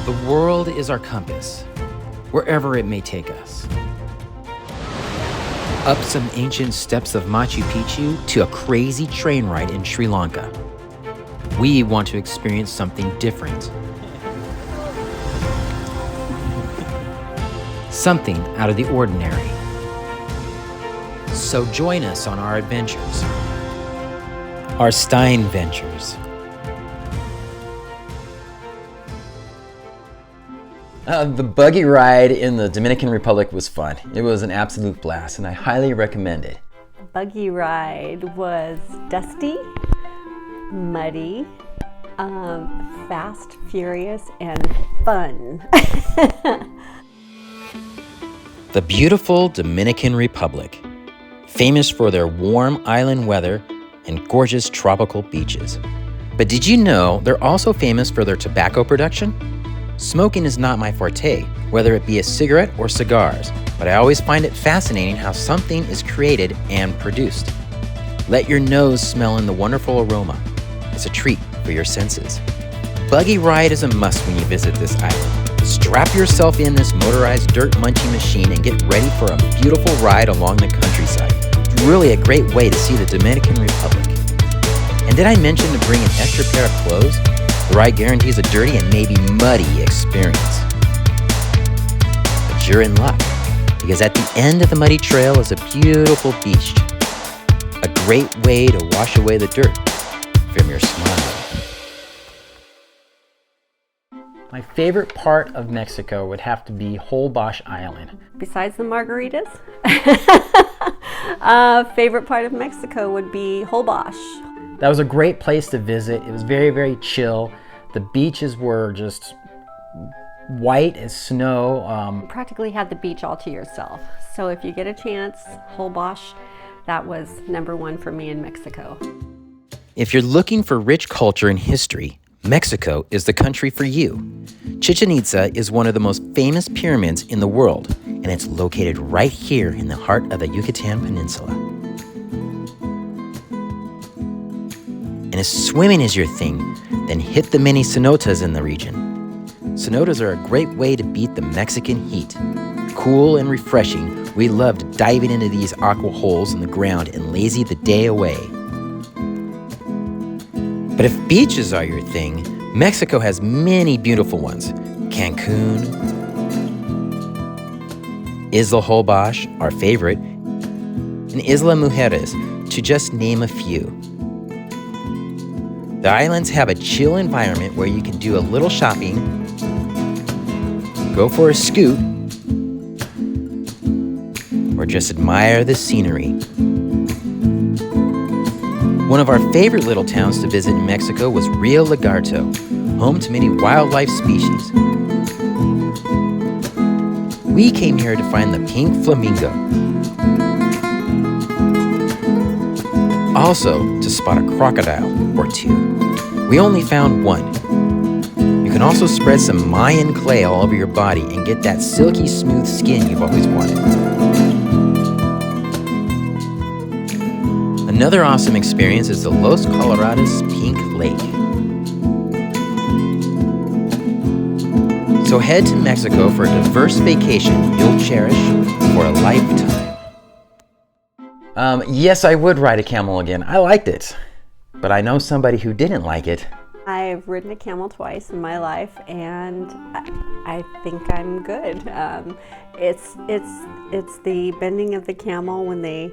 The world is our compass, wherever it may take us. Up some ancient steps of Machu Picchu to a crazy train ride in Sri Lanka. We want to experience something different. Something out of the ordinary. So join us on our adventures. Our SteinVentures. The buggy ride in the Dominican Republic was fun. It was an absolute blast, and I highly recommend it. The buggy ride was dusty, muddy, fast, furious, and fun. The beautiful Dominican Republic, famous for their warm island weather and gorgeous tropical beaches. But did you know they're also famous for their tobacco production? Smoking is not my forte, whether it be a cigarette or cigars, but I always find it fascinating how something is created and produced. Let your nose smell in the wonderful aroma. It's a treat for your senses. Buggy ride is a must when you visit this island. Strap yourself in this motorized dirt munching machine and get ready for a beautiful ride along the countryside. It's really a great way to see the Dominican Republic. And did I mention to bring an extra pair of clothes? The ride guarantees a dirty and maybe muddy experience. But you're in luck, because at the end of the muddy trail is a beautiful beach. A great way to wash away the dirt from your smile. My favorite part of Mexico would have to be Holbox Island. Besides the margaritas, favorite part of Mexico would be Holbox. That was a great place to visit. It was very, very chill. The beaches were just white as snow. Practically had the beach all to yourself. So if you get a chance, Holbox, that was #1 for me in Mexico. If you're looking for rich culture and history, Mexico is the country for you. Chichen Itza is one of the most famous pyramids in the world, and it's located right here in the heart of the Yucatan Peninsula. And if swimming is your thing, then hit the many cenotes in the region. Cenotes are a great way to beat the Mexican heat. Cool and refreshing, we loved diving into these aqua holes in the ground and lazy the day away. But if beaches are your thing, Mexico has many beautiful ones. Cancun, Isla Holbox, our favorite, and Isla Mujeres, to just name a few. The islands have a chill environment where you can do a little shopping, go for a scoot, or just admire the scenery. One of our favorite little towns to visit in Mexico was Rio Lagarto, home to many wildlife species. We came here to find the pink flamingo. Also, to spot a crocodile or two. We only found one. You can also spread some Mayan clay all over your body and get that silky smooth skin you've always wanted. Another awesome experience is the Los Colorados Pink Lake. So head to Mexico for a diverse vacation you'll cherish for a lifetime. Yes, I would ride a camel again. I liked it, but I know somebody who didn't like it. I've ridden a camel twice in my life, and I think I'm good. It's the bending of the camel when they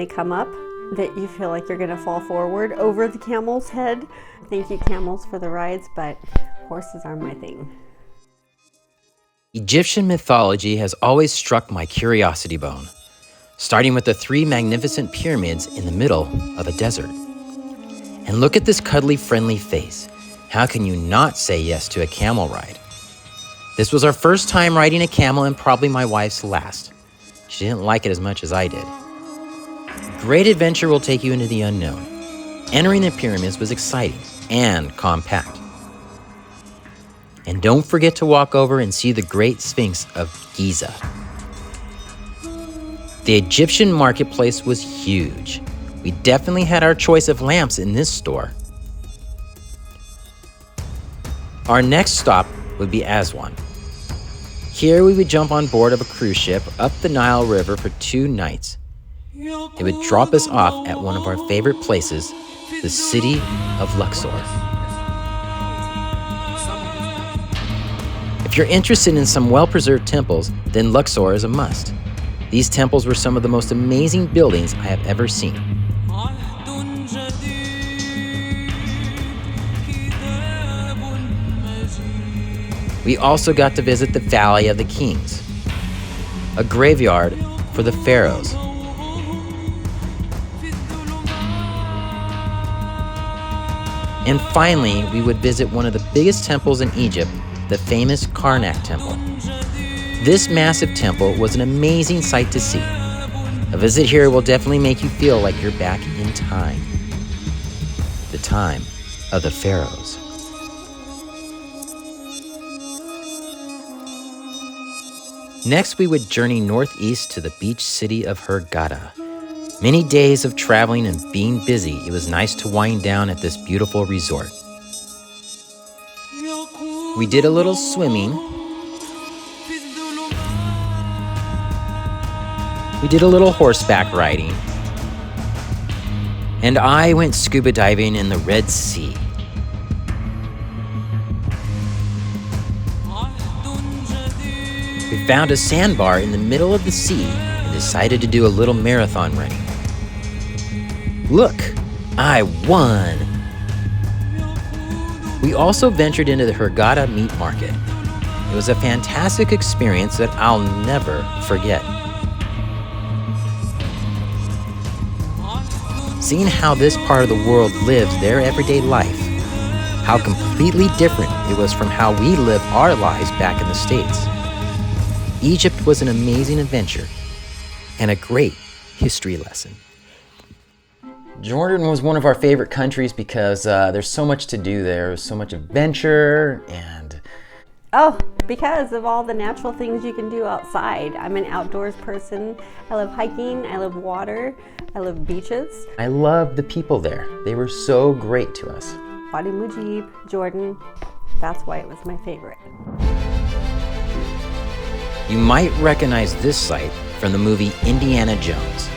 come up that you feel like you're going to fall forward over the camel's head. Thank you, camels, for the rides, but horses are my thing. Egyptian mythology has always struck my curiosity bone, starting with the 3 magnificent pyramids in the middle of a desert. And look at this cuddly, friendly face. How can you not say yes to a camel ride? This was our first time riding a camel and probably my wife's last. She didn't like it as much as I did. Great adventure will take you into the unknown. Entering the pyramids was exciting and compact. And don't forget to walk over and see the Great Sphinx of Giza. The Egyptian marketplace was huge. We definitely had our choice of lamps in this store. Our next stop would be Aswan. Here we would jump on board of a cruise ship up the Nile River for 2 nights. It would drop us off at one of our favorite places, the city of Luxor. If you're interested in some well-preserved temples, then Luxor is a must. These temples were some of the most amazing buildings I have ever seen. We also got to visit the Valley of the Kings, a graveyard for the pharaohs. And finally, we would visit one of the biggest temples in Egypt, the famous Karnak Temple. This massive temple was an amazing sight to see. A visit here will definitely make you feel like you're back in time. The time of the pharaohs. Next, we would journey northeast to the beach city of Hurghada. Many days of traveling and being busy, it was nice to wind down at this beautiful resort. We did a little swimming. We did a little horseback riding. And I went scuba diving in the Red Sea. We found a sandbar in the middle of the sea and decided to do a little marathon running. Look, I won! We also ventured into the Hurghada meat market. It was a fantastic experience that I'll never forget. Seeing how this part of the world lives their everyday life, how completely different it was from how we live our lives back in the States. Egypt was an amazing adventure and a great history lesson. Jordan was one of our favorite countries because there's so much to do there. There's so much adventure and... Oh, because of all the natural things you can do outside. I'm an outdoors person. I love hiking, I love water, I love beaches. I love the people there. They were so great to us. Wadi Mujib, Jordan, that's why it was my favorite. You might recognize this site from the movie Indiana Jones.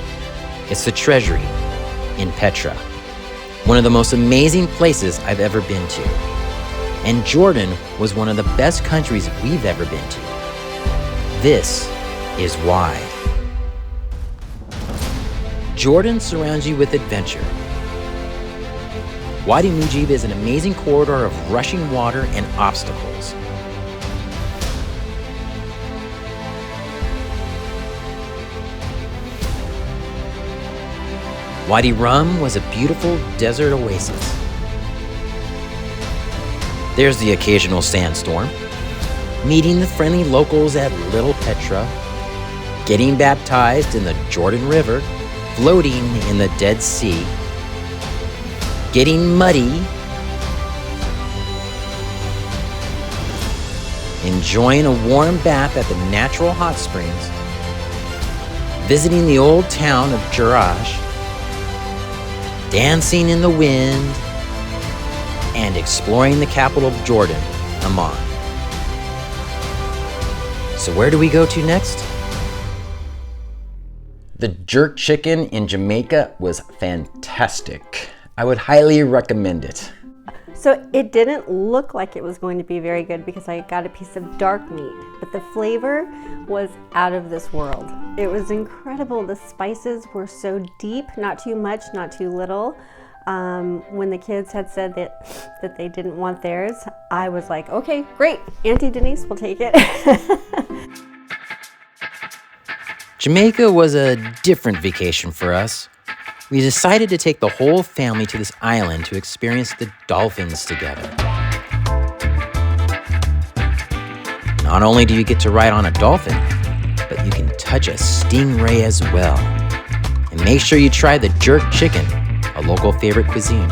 It's the Treasury in Petra, one of the most amazing places I've ever been to. And Jordan was one of the best countries we've ever been to. This is why. Jordan surrounds you with adventure. Wadi Mujib is an amazing corridor of rushing water and obstacles. Wadi Rum was a beautiful desert oasis. There's the occasional sandstorm, meeting the friendly locals at Little Petra, getting baptized in the Jordan River, floating in the Dead Sea, getting muddy, enjoying a warm bath at the natural hot springs, visiting the old town of Jerash, dancing in the wind, and exploring the capital of Jordan, Amman. So where do we go to next? The jerk chicken in Jamaica was fantastic. I would highly recommend it. So it didn't look like it was going to be very good because I got a piece of dark meat, but the flavor was out of this world. It was incredible. The spices were so deep, not too much, not too little. When the kids had said that they didn't want theirs, I was like, okay, great. Auntie Denise will take it. Jamaica was a different vacation for us. We decided to take the whole family to this island to experience the dolphins together. Not only do you get to ride on a dolphin, but you can touch a stingray as well. And make sure you try the jerk chicken, a local favorite cuisine.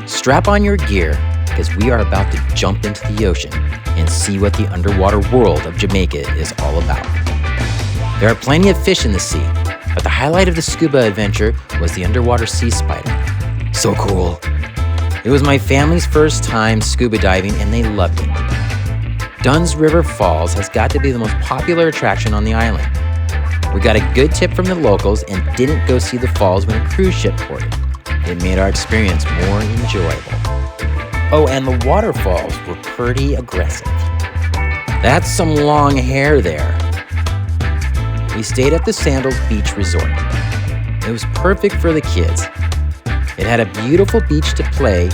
Strap on your gear because we are about to jump into the ocean and see what the underwater world of Jamaica is all about. There are plenty of fish in the sea, but the highlight of the scuba adventure was the underwater sea spider. So cool. It was my family's first time scuba diving and they loved it. Dunn's River Falls has got to be the most popular attraction on the island. We got a good tip from the locals and didn't go see the falls when a cruise ship ported. It made our experience more enjoyable. Oh, and the waterfalls were pretty aggressive. That's some long hair there. We stayed at the Sandals Beach Resort. It was perfect for the kids. It had a beautiful beach to play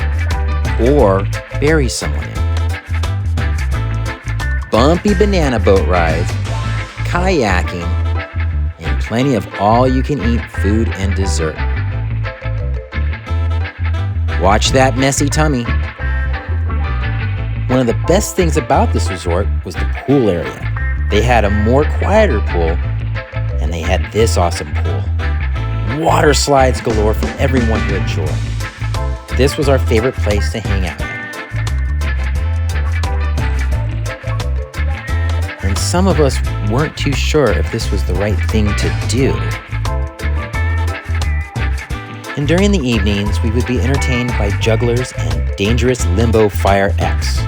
or bury someone in. Bumpy banana boat rides, kayaking, and plenty of all-you-can-eat food and dessert. Watch that messy tummy. One of the best things about this resort was the pool area. They had a more quieter pool, and they had this awesome pool. Water slides galore for everyone to enjoy. This was our favorite place to hang out at. And some of us weren't too sure if this was the right thing to do. And during the evenings, we would be entertained by jugglers and dangerous limbo fire X.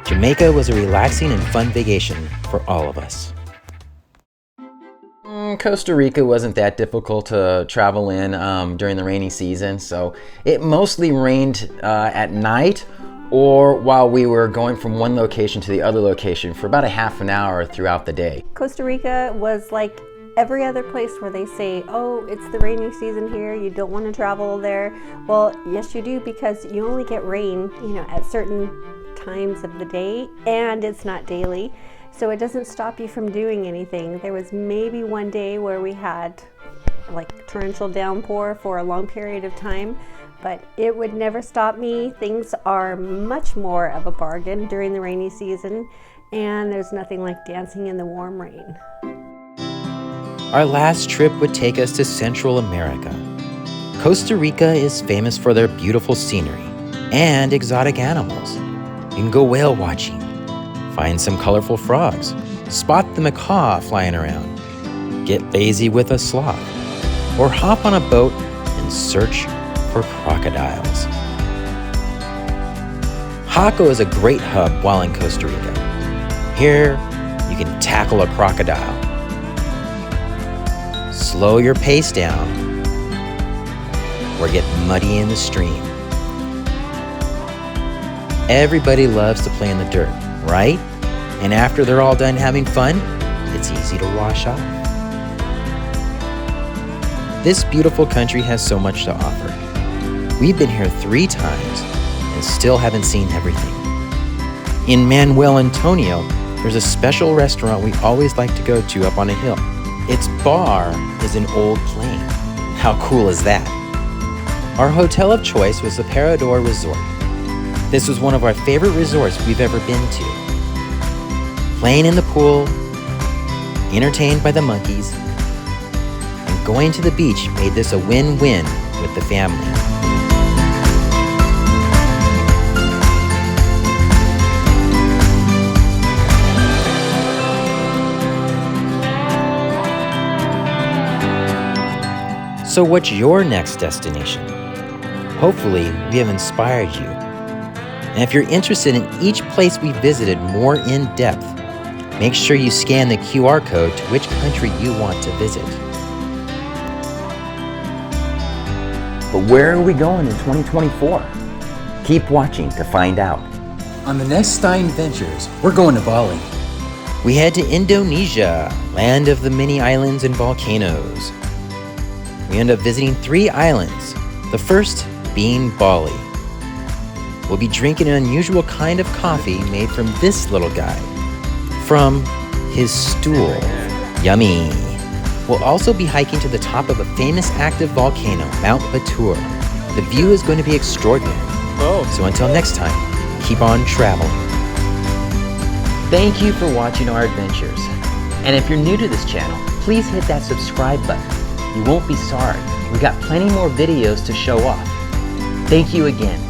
Jamaica was a relaxing and fun vacation for all of us. Costa Rica wasn't that difficult to travel in during the rainy season, so it mostly rained at night or while we were going from one location to the other location for about a half an hour throughout the day. Costa Rica was like every other place where they say, oh, it's the rainy season here, you don't want to travel there. Well, yes you do, because you only get rain, at certain times of the day, and it's not daily. So it doesn't stop you from doing anything. There was maybe one day where we had like torrential downpour for a long period of time, but it would never stop me. Things are much more of a bargain during the rainy season, and there's nothing like dancing in the warm rain. Our last trip would take us to Central America. Costa Rica is famous for their beautiful scenery and exotic animals. You can go whale watching, find some colorful frogs, spot the macaw flying around, get lazy with a sloth, or hop on a boat and search for crocodiles. Jaco is a great hub while in Costa Rica. Here, you can tackle a crocodile, slow your pace down, or get muddy in the stream. Everybody loves to play in the dirt, right? And after they're all done having fun, it's easy to wash off. This beautiful country has so much to offer. We've been here 3 times and still haven't seen everything. In Manuel Antonio, there's a special restaurant we always like to go to up on a hill. Its bar is an old plane. How cool is that? Our hotel of choice was the Parador Resort. This was one of our favorite resorts we've ever been to. Playing in the pool, entertained by the monkeys, and going to the beach made this a win-win with the family. So what's your next destination? Hopefully, we have inspired you. And if you're interested in each place we visited more in depth, make sure you scan the QR code to which country you want to visit. But where are we going in 2024? Keep watching to find out. On the next SteinVentures, we're going to Bali. We head to Indonesia, land of the many islands and volcanoes. We end up visiting 3 islands, the first being Bali. We'll be drinking an unusual kind of coffee made from this little guy, from his stool. Yummy. We'll also be hiking to the top of a famous active volcano, Mount Batur. The view is going to be extraordinary. So until next time, keep on traveling. Thank you for watching our adventures. And if you're new to this channel, please hit that subscribe button. You won't be sorry. We've got plenty more videos to show off. Thank you again.